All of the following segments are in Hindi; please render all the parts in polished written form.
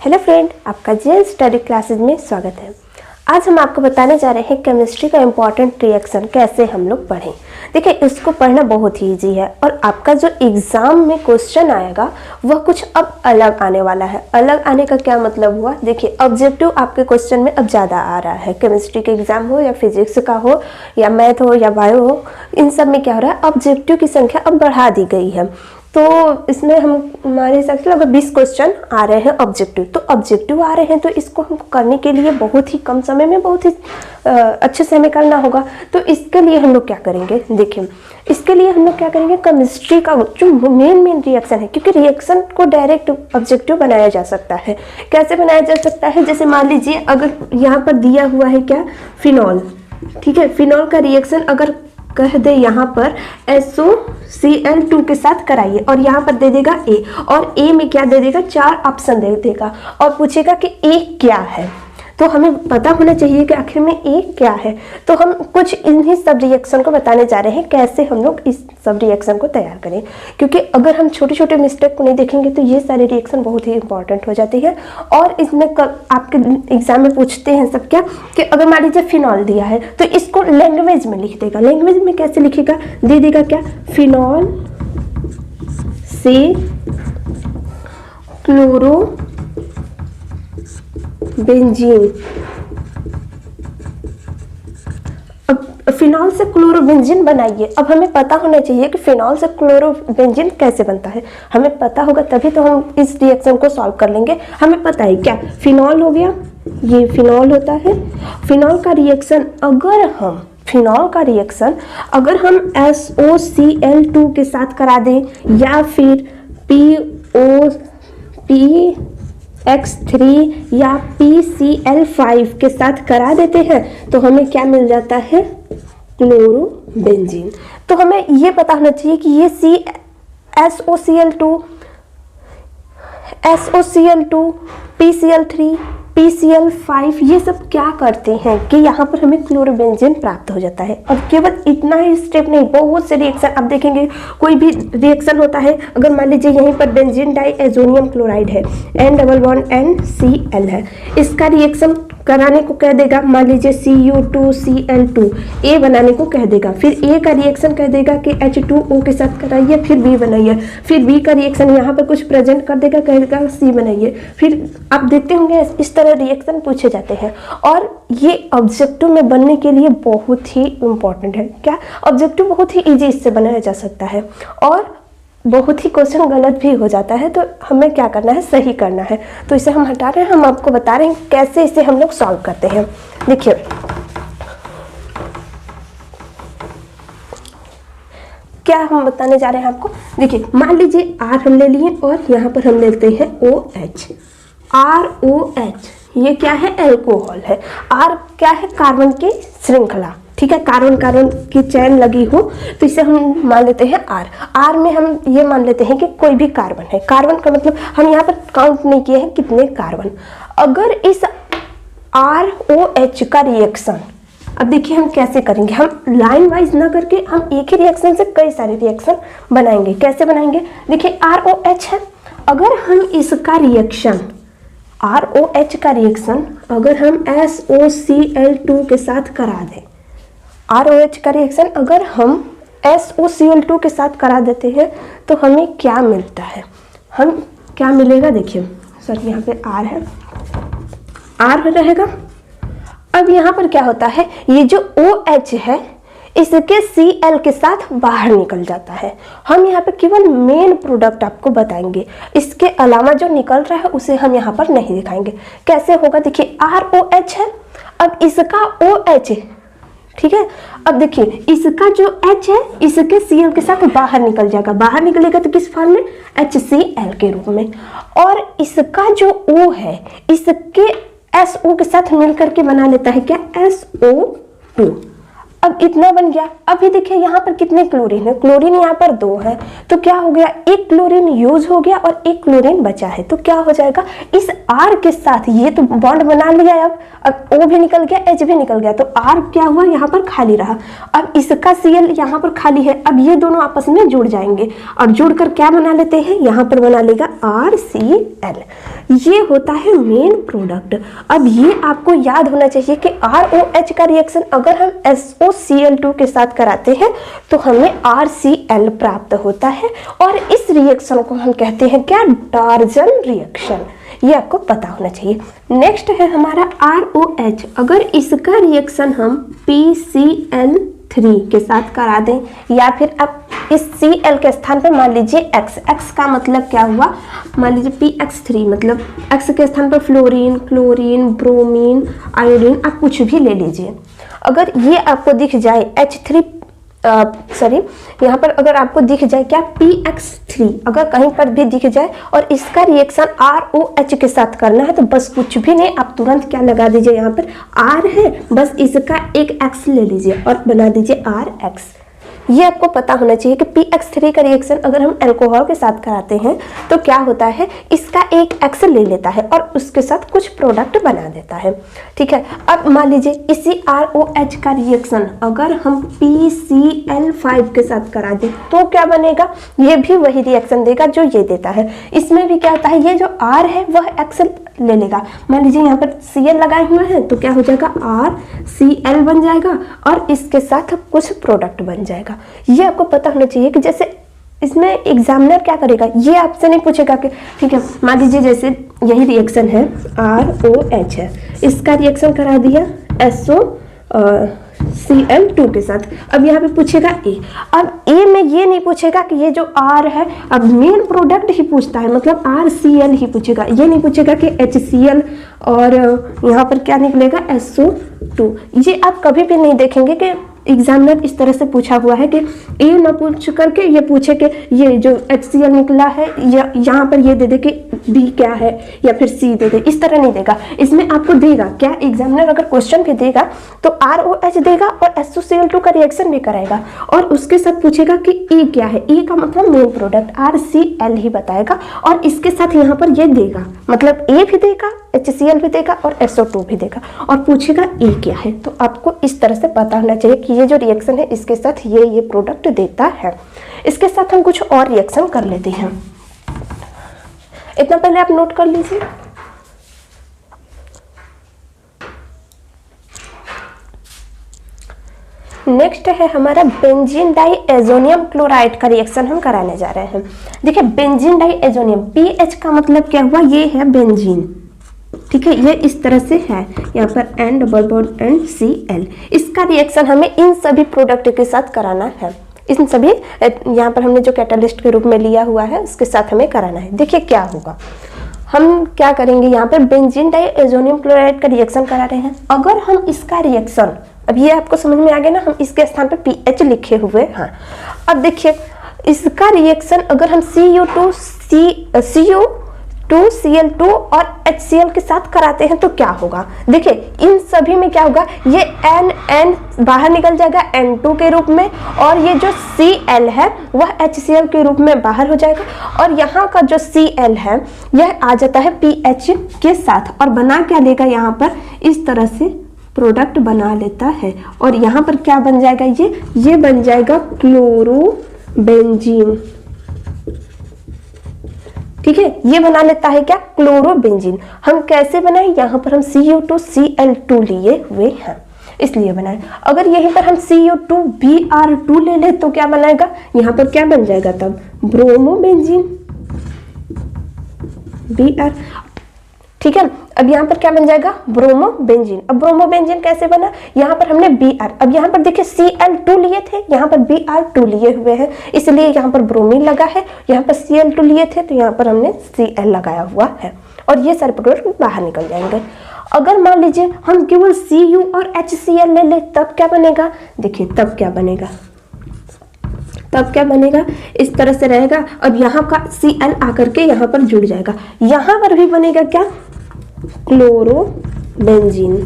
हेलो फ्रेंड, आपका जेएन स्टडी क्लासेज में स्वागत है। आज हम आपको बताने जा रहे हैं केमिस्ट्री का इम्पॉर्टेंट रिएक्शन कैसे हम लोग पढ़ें। देखिए, इसको पढ़ना बहुत ही ईजी है और आपका जो एग्ज़ाम में क्वेश्चन आएगा वह कुछ अब अलग आने वाला है। अलग आने का क्या मतलब हुआ? देखिए, ऑब्जेक्टिव आपके क्वेश्चन में अब ज़्यादा आ रहा है। केमिस्ट्री के एग्ज़ाम हो या फिजिक्स का हो या मैथ हो या बायो हो, इन सब में क्या हो रहा है, ऑब्जेक्टिव की संख्या अब बढ़ा दी गई है। तो इसमें हमारे हिसाब से लगभग 20 क्वेश्चन आ रहे हैं ऑब्जेक्टिव। तो ऑब्जेक्टिव आ रहे हैं तो इसको हमको करने के लिए बहुत ही कम समय में बहुत ही अच्छे से हमें करना होगा। तो इसके लिए हम लोग क्या करेंगे, देखिए इसके लिए हम लोग क्या करेंगे, केमिस्ट्री का जो मेन रिएक्शन है, क्योंकि रिएक्शन को डायरेक्ट ऑब्जेक्टिव बनाया जा सकता है। कैसे बनाया जा सकता है? जैसे मान लीजिए अगर यहाँ पर दिया हुआ है क्या, फिनॉल, ठीक है, फिनॉल का रिएक्शन अगर कह दे यहाँ पर SOCl2 के साथ कराइए और यहाँ पर दे देगा A, और A में क्या दे देगा, 4 ऑप्शन दे देगा और पूछेगा कि A क्या है। तो हमें पता होना चाहिए कि आखिर में A क्या है। तो हम कुछ इन्हीं सब रिएक्शन को बताने जा रहे हैं कैसे हम लोग इस सब रिएक्शन को तैयार करें, क्योंकि अगर हम छोटे छोटे मिस्टेक को नहीं देखेंगे तो ये सारे रिएक्शन बहुत ही इंपॉर्टेंट हो जाती है। और इसमें आपके एग्जाम में पूछते हैं सब क्या, कि अगर मान लीजिए फिनॉल दिया है तो इसको लैंग्वेज में लिख देगा। लैंग्वेज में कैसे लिखेगा, दे देगा क्या, फिनॉल से क्लोरो बेंजीन। अब फिनॉल से क्लोरोबेंजीन बनाइए। अब हमें पता होना चाहिए कि फिनॉल से क्लोरोबेंजीन कैसे बनता है। हमें पता होगा तभी तो हम इस रिएक्शन को सॉल्व कर लेंगे। हमें पता है क्या, फिनॉल हो गया, ये फिनॉल होता है। फिनॉल का रिएक्शन अगर हम SOCl2 के साथ करा दें या फिर PX3 या PCl5 के साथ करा देते हैं तो हमें क्या मिल जाता है, क्लोरोबेंजीन। तो हमें ये पता होना चाहिए कि ये SOCl2, PCl3, PCl5 ये सब क्या करते हैं कि यहाँ पर हमें क्लोरोबेंजीन प्राप्त हो जाता है। अब केवल इतना ही स्टेप नहीं, बहुत से रिएक्शन आप देखेंगे। कोई भी रिएक्शन होता है, अगर मान लीजिए यहीं पर बेंजीन डाइएजोनियम क्लोराइड है, N+1NCl है, इसका रिएक्शन कराने को कह देगा, मान लीजिए Cu2Cl2 A बनाने को कह देगा। फिर A का रिएक्शन कह देगा कि H2O के साथ कराइए, फिर B बनाइए। फिर B का रिएक्शन यहाँ पर कुछ प्रेजेंट कर देगा, कहेगा C बनाइए। फिर आप देखते होंगे इस तरह रिएक्शन पूछे जाते हैं। और ये ऑब्जेक्टिव में बनने के लिए बहुत ही इम्पोर्टेंट है। क्या, ऑब्जेक्टिव बहुत ही ईजी इससे बनाया जा सकता है और बहुत ही क्वेश्चन गलत भी हो जाता है। तो हमें क्या करना है, सही करना है। तो इसे हम हटा रहे हैं, हम आपको बता रहे हैं कैसे इसे हम लोग सॉल्व करते हैं। देखिए, क्या हम बताने जा रहे हैं आपको। देखिए, मान लीजिए R हम ले लिए और यहाँ पर हम लेते हैं OH, ROH। ये क्या है, एल्कोहल है। R क्या है, कार्बन की श्रृंखला, ठीक है, कार्बन की चैन लगी हो तो इसे हम मान लेते हैं R में हम ये मान लेते हैं कि कोई भी कार्बन है। कार्बन का मतलब हम यहाँ पर काउंट नहीं किए हैं कितने कार्बन। अगर इस ROH का रिएक्शन, अब देखिए हम कैसे करेंगे, हम लाइन वाइज ना करके हम एक ही रिएक्शन से कई सारे रिएक्शन बनाएंगे। कैसे बनाएंगे, देखिए ROH है, अगर हम इसका रिएक्शन ROH का रिएक्शन अगर हम SOCl2 के साथ करा दें, ROH का रिएक्शन अगर हम SOCl2 के साथ करा देते हैं तो हमें क्या मिलता है, हम क्या मिलेगा, देखिए सर यहाँ पे R है, R रहेगा। अब यहाँ पर क्या होता है, ये जो OH है इसके Cl के साथ बाहर निकल जाता है। हम यहाँ पे केवल मेन प्रोडक्ट आपको बताएंगे, इसके अलावा जो निकल रहा है उसे हम यहाँ पर नहीं दिखाएंगे। कैसे होगा, देखिए ROH है, अब इसका OH, ठीक है, अब देखिए इसका जो H है इसके Cl के साथ बाहर निकल जाएगा। बाहर निकलेगा तो किस फॉर्म में, HCl के रूप में। और इसका जो O है इसके SO के साथ मिलकर के बना लेता है क्या, SO2। अब इतना बन गया। अभी देखिए यहाँ पर कितने क्लोरीन है, क्लोरीन यहाँ पर 2 है, तो क्या हो गया, एक क्लोरीन यूज हो गया और एक क्लोरीन बचा है, तो क्या हो जाएगा, इस R के साथ ये तो बॉन्ड बना लिया, अब O भी निकल गया, H भी निकल गया, तो R क्या हुआ, यहाँ पर खाली रहा। अब इसका Cl यहाँ पर खाली है, अब ये दोनों आपस में जुड़ जाएंगे और जुड़कर क्या बना लेते हैं, यहाँ पर बना लेगा RCl। ये होता है मेन प्रोडक्ट। अब ये आपको याद होना चाहिए कि ROH का रिएक्शन अगर हम SOCl2 के साथ कराते हैं तो हमें RCl प्राप्त होता है, और इस रिएक्शन को हम कहते हैं क्या, डार्जन रिएक्शन। ये आपको पता होना चाहिए। नेक्स्ट है हमारा ROH। अगर इसका रिएक्शन हम PCl3 के साथ करा दें, या फिर अब इस Cl के स्थान पर मान लीजिए X का मतलब क्या हुआ, मान लीजिए PX3, मतलब X के स्थान पर फ्लोरीन, क्लोरीन, ब्रोमीन, आयोडीन, आप कुछ भी ले लीजिए। अगर ये आपको दिख जाए H3 यहाँ पर अगर आपको दिख जाए क्या, PX3 अगर कहीं पर भी दिख जाए और इसका रिएक्शन ROH के साथ करना है, तो बस कुछ भी नहीं, आप तुरंत क्या लगा दीजिए, यहाँ पर R है, बस इसका एक X ले लीजिए और बना दीजिए RX। ये आपको पता होना चाहिए कि PX3 का रिएक्शन अगर हम अल्कोहल के साथ कराते हैं तो क्या होता है, इसका एक X ले लेता है और उसके साथ कुछ प्रोडक्ट बना देता है। ठीक है, अब मान लीजिए इसी ROH का रिएक्शन अगर हम PCl5 के साथ करा दें तो क्या बनेगा, ये भी वही रिएक्शन देगा जो ये देता है। इसमें भी क्या होता है, ये जो R है वह X ले लेगा। मान लीजिए यहाँ पर Cl लगाए हुए हैं तो क्या हो जाएगा, RCl बन जाएगा और इसके साथ कुछ प्रोडक्ट बन जाएगा। ये आपको पता होना चाहिए कि जैसे इसमें एग्जामिनर क्या करेगा, ये आपसे नहीं पूछेगा कि ठीक है, मान लीजिए जैसे यही रिएक्शन है ROH है, इसका रिएक्शन करा दिया SOCl2 के साथ। अब यहाँ पे पूछेगा A। अब A में ये नहीं पूछेगा कि ये जो R है, अब मेन प्रोडक्ट ही पूछता है, मतलब RCl ही पूछेगा, ये नहीं पूछेगा कि HCl और यहाँ पर क्या निकलेगा, SO2। ये आप कभी भी नहीं देखेंगे कि एग्जामिनर इस तरह से पूछा हुआ है कि ए ना पूछ करके ये पूछे कि ये जो HCl निकला है या यहाँ पर ये दे दे कि B क्या है या फिर C दे दे, इस तरह नहीं देगा। इसमें आपको देगा क्या, एग्जामिनर अगर क्वेश्चन भी देगा तो ROH देगा और SOCl2 का रिएक्शन भी कराएगा और उसके साथ पूछेगा कि E क्या है, E का मतलब मेन प्रोडक्ट RCl ही बताएगा और इसके साथ यहाँ पर ये देगा, मतलब A भी देगा, HCl भी देगा और SO2 भी देगा और पूछेगा E क्या है। तो आपको इस तरह से पता होना चाहिए कि ये जो रिएक्शन है इसके साथ ये प्रोडक्ट देता है। इसके साथ हम कुछ और रिएक्शन कर लेते हैं, इतना पहले आप नोट कर लीजिए। नेक्स्ट है हमारा बेंजीन डाइएजोनियम क्लोराइड का रिएक्शन हम कराने जा रहे हैं। देखिए बेंजीन डाइएजोनियम, पीएच का मतलब क्या हुआ, ये है बेंजीन, ठीक है, ये इस तरह से है, यहाँ पर N double bond and Cl। इसका रिएक्शन हमें इन सभी प्रोडक्ट के साथ कराना है, इन सभी यहाँ पर हमने जो कैटालिस्ट के रूप में लिया हुआ है उसके साथ हमें कराना है। देखिए क्या होगा, हम क्या करेंगे, यहाँ पर बेंजीन डाइएजोनियम क्लोराइड का रिएक्शन करा रहे हैं। अगर हम इसका रिएक्शन, अब ये आपको समझ में आ गया ना, हम इसके स्थान पर पीएच लिखे हुए हैं। अब देखिए इसका रिएक्शन अगर हम CO2Cl2 और HCl के साथ कराते हैं तो क्या होगा, देखिए इन सभी में क्या होगा, ये N बाहर निकल जाएगा N2 के रूप में और ये जो Cl है वह HCl के रूप में बाहर हो जाएगा और यहाँ का जो Cl है यह आ जाता है पीएच के साथ और बना क्या देगा, यहाँ पर इस तरह से प्रोडक्ट बना लेता है और यहाँ पर क्या बन जाएगा, ये बन जाएगा क्लोरोबेंजीन। ठीक है, ये बना लेता है क्या, क्लोरोबेंजीन। हम कैसे बनाए, यहाँ पर हम CO2Cl2 लिए हुए हैं इसलिए बनाए। अगर यहीं पर हम CO2Br2 ले ले तो क्या बनाएगा, यहाँ पर क्या बन जाएगा तब, ब्रोमोबेंजीन Br। ठीक है, अब यहाँ पर क्या बन जाएगा, ब्रोमोबेंजीन। अब ब्रोमोबेंजीन कैसे बना, यहाँ पर हमने Br, अब यहाँ पर देखिए Cl2 लिए थे, यहाँ पर Br2 लिए हुए हैं इसलिए यहाँ पर ब्रोमीन लगा है, यहाँ पर Cl2 लिए थे तो यहाँ पर हमने Cl लगाया हुआ है और ये सारे प्रोडक्ट बाहर निकल जाएंगे। अगर मान लीजिए हम केवल Cu और HCl ले ले तब क्या बनेगा, देखिए तब क्या बनेगा, इस तरह से रहेगा। अब यहाँ का Cl आकर के यहाँ पर जुड़ जाएगा, यहाँ पर भी बनेगा क्या, क्लोरोबेंजीन,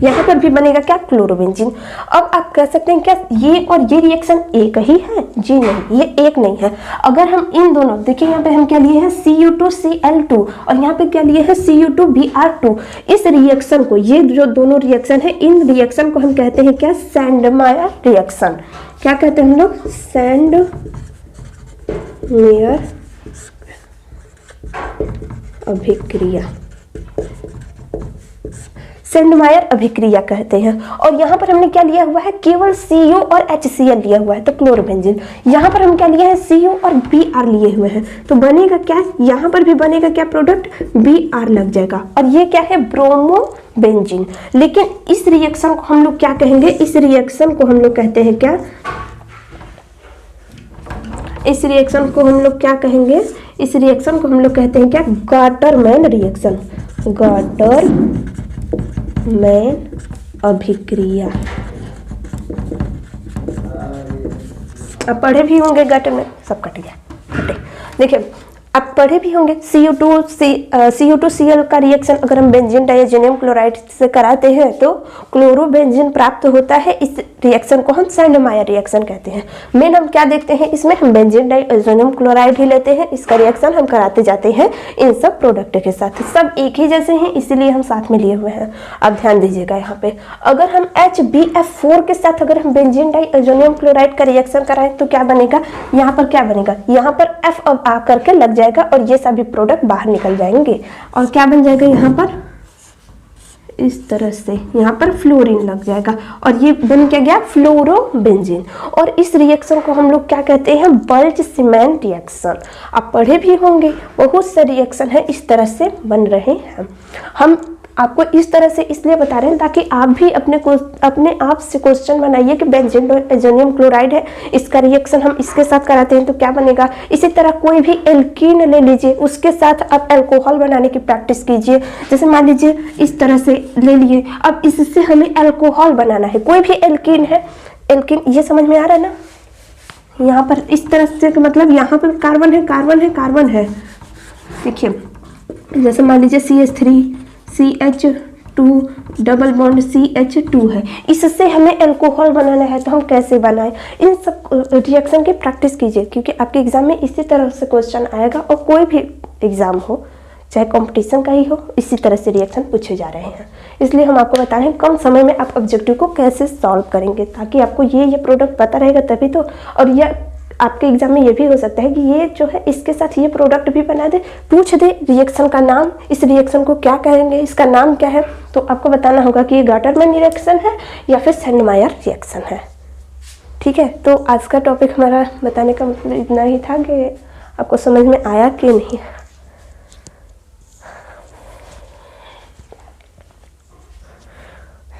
यहाँ पर भी बनेगा क्या, क्लोरोबेंजीन। अब आप कह सकते हैं क्या ये और ये रिएक्शन एक ही है, जी नहीं, ये एक नहीं है। अगर हम इन दोनों देखिए, यहाँ पे हम क्या लिए हैं Cu2Cl2 और यहाँ पे क्या लिए हैं Cu2Br2। इस रिएक्शन को, ये जो दोनों रिएक्शन है, इन रिएक्शन को हम कहते हैं क्या, सैंडमायर रिएक्शन। क्या कहते हैं हम लोग, सैंडमेयर अभिक्रिया, सैंडमायर अभिक्रिया कहते हैं। और यहाँ पर हमने क्या लिया हुआ है, केवल Cu और HCl लिया हुआ है, तो क्लोरोबेंजीन। यहाँ पर हम क्या लिए हैं, Cu और Br लिए हुए हैं, तो बनेगा क्या, यहाँ पर भी बनेगा क्या प्रोडक्ट, Br लग जाएगा। और ये क्या है, ब्रोमोबेंजीन। लेकिन इस रिएक्शन को हम लोग क्या कहेंगे, इस रिएक्शन को हम लोग कहते हैं क्या, इस रिएक्शन को हम लोग क्या कहेंगे, इस रिएक्शन को हम लोग कहते हैं क्या, गाटरमैन रिएक्शन, गाटरमैन अभिक्रिया। अब पढ़े भी होंगे गाटरमैन, सब कट गया, कटे। देखिए आप पढ़े भी होंगे Cu2Cl का रिएक्शन अगर हम बेंजीन डाइअजोनियम क्लोराइड से कराते हैं तो क्लोरोबेंजीन प्राप्त होता है। इस रिएक्शन को हम सैंडमायर रिएक्शन कहते हैं। मेन हम क्या देखते हैं इसमें, हम बेंजीन डाइअजोनियम क्लोराइड ही लेते हैं, इसका रिएक्शन हम कराते जाते हैं इन सब प्रोडक्ट के साथ। सब एक ही जैसे हैं इसीलिए हम साथ में लिए हुए हैं। अब ध्यान दीजिएगा यहाँ पे, अगर हम HbF4 के साथ अगर हम बेंजीन डाइअजोनियम क्लोराइड का रिएक्शन कराएं तो क्या बनेगा, यहाँ पर क्या बनेगा, यहाँ पर F अब आ करके लग जाएगा और ये सभी प्रोडक्ट बाहर निकल जाएंगे और क्या बन जाएगा, यहाँ पर इस तरह से यहाँ पर फ्लोरीन लग जाएगा और ये बन क्या गया, फ्लोरोबेंजीन। और इस रिएक्शन को हम लोग क्या कहते हैं, बल्ज सीमेंट रिएक्शन। आप पढ़े भी होंगे, बहुत से रिएक्शन है इस तरह से बन रहे हैं। हम आपको इस तरह से इसलिए बता रहे हैं ताकि आप भी अपने आप से क्वेश्चन बनाइए कि बेंजीन डाइअजोनियम क्लोराइड है, इसका रिएक्शन हम इसके साथ कराते हैं तो क्या बनेगा। इसी तरह कोई भी एल्कीन ले लीजिए, उसके साथ आप अल्कोहल बनाने की प्रैक्टिस कीजिए। जैसे मान लीजिए इस तरह से ले लिए, अब इससे हमें अल्कोहल बनाना है, कोई भी एल्कीन है, एल्कीन, ये समझ में आ रहा है ना। यहाँ पर इस तरह से मतलब यहाँ पर कार्बन है, कार्बन है, कार्बन है। देखिए जैसे मान लीजिए CH3CH2 डबल बॉन्ड CH2 है, इससे हमें अल्कोहल बनाना है तो हम कैसे बनाएं। इन सब रिएक्शन की प्रैक्टिस कीजिए क्योंकि आपके एग्जाम में इसी तरह से क्वेश्चन आएगा और कोई भी एग्जाम हो, चाहे कंपटीशन का ही हो, इसी तरह से रिएक्शन पूछे जा रहे हैं। इसलिए हम आपको बता रहे हैं कम समय में आप ऑब्जेक्टिव को कैसे सॉल्व करेंगे ताकि आपको ये प्रोडक्ट पता रहेगा तभी तो। और यह आपके एग्जाम में ये भी हो सकता है कि ये जो है इसके साथ ये प्रोडक्ट भी बना दे, पूछ दे रिएक्शन का नाम, इस रिएक्शन को क्या कहेंगे, इसका नाम क्या है, तो आपको बताना होगा कि ये गाटरमैन रिएक्शन है या फिर सैंडमायर रिएक्शन है। ठीक है, तो आज का टॉपिक हमारा बताने का मतलब इतना ही था कि आपको समझ में आया कि नहीं।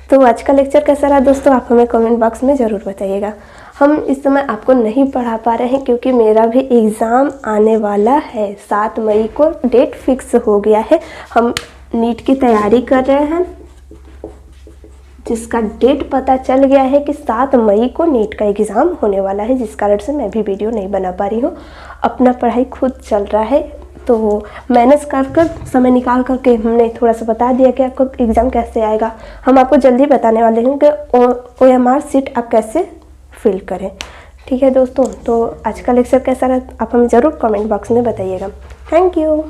तो आज का लेक्चर कैसा रहा दोस्तों, आप हमें कमेंट बॉक्स में ज़रूर बताइएगा। हम इस समय आपको नहीं पढ़ा पा रहे हैं क्योंकि मेरा भी एग्ज़ाम आने वाला है, 7 मई को डेट फिक्स हो गया है। हम नीट की तैयारी कर रहे हैं जिसका डेट पता चल गया है कि 7 मई को नीट का एग्ज़ाम होने वाला है, जिस कारण से मैं भी वीडियो नहीं बना पा रही हूँ। अपना पढ़ाई खुद चल रहा है तो मैनेज कर समय निकाल करके हमने थोड़ा सा बता दिया कि आपको एग्ज़ाम कैसे आएगा। हम आपको जल्दी बताने वाले हैं कि OMR सीट आप कैसे फिल करें। ठीक है दोस्तों, तो आज का लेक्चर कैसा रहा आप हमें ज़रूर कमेंट बॉक्स में बताइएगा। Thank you.